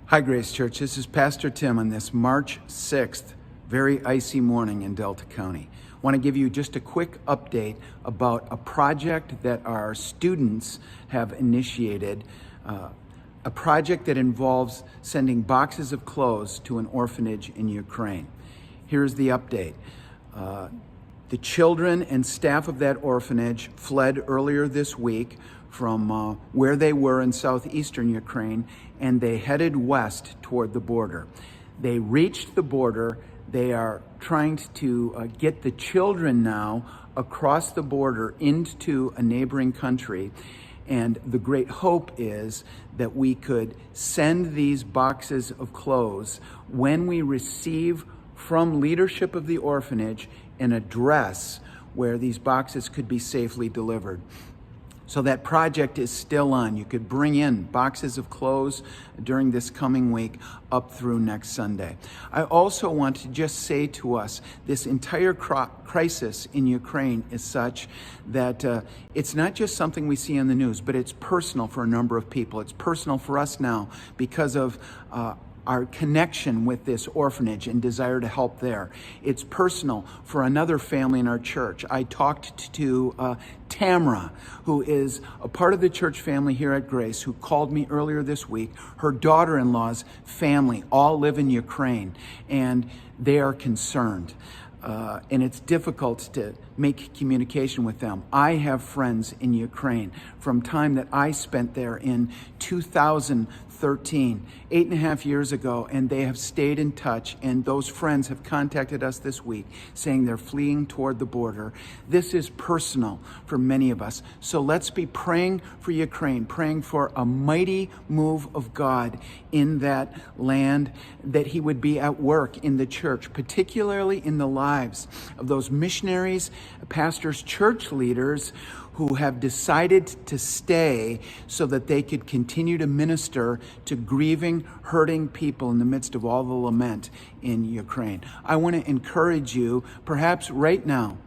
Hi, Grace Church. This is Pastor Tim on this March 6th, very icy morning in Delta County. I want to give you just a quick update about a project that our students have initiated, a project that involves sending boxes of clothes to an orphanage in Ukraine. Here's the update. The children and staff of that orphanage fled earlier this week from where they were in southeastern Ukraine, and they headed west toward the border. They reached the border. They are trying to get the children now across the border into a neighboring country. And the great hope is that we could send these boxes of clothes when we receive from leadership of the orphanage an address where these boxes could be safely delivered. So that project is still on. You could bring in boxes of clothes during this coming week up through next Sunday. I also want to just say to us, this entire crisis in Ukraine is such that it's not just something we see on the news, but it's personal for a number of people. It's personal for us now because of our connection with this orphanage and desire to help there. It's personal for another family in our church. I talked to Tamara, who is a part of the church family here at Grace, who called me earlier this week. Her daughter-in-law's family all live in Ukraine, and they are concerned. And it's difficult to make communication with them. I have friends in Ukraine from time that I spent there in 2013, 8.5 years ago, and they have stayed in touch, and those friends have contacted us this week saying they're fleeing toward the border. This is personal for many of us. So let's be praying for Ukraine, praying for a mighty move of God in that land, that he would be at work in the church, particularly in the lives of those missionaries, pastors, church leaders who have decided to stay so that they could continue to minister to grieving, hurting people in the midst of all the lament in Ukraine. I want to encourage you, perhaps right now,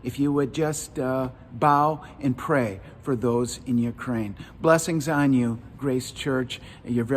if you would just bow and pray for those in Ukraine. Blessings on you, Grace Church. You're very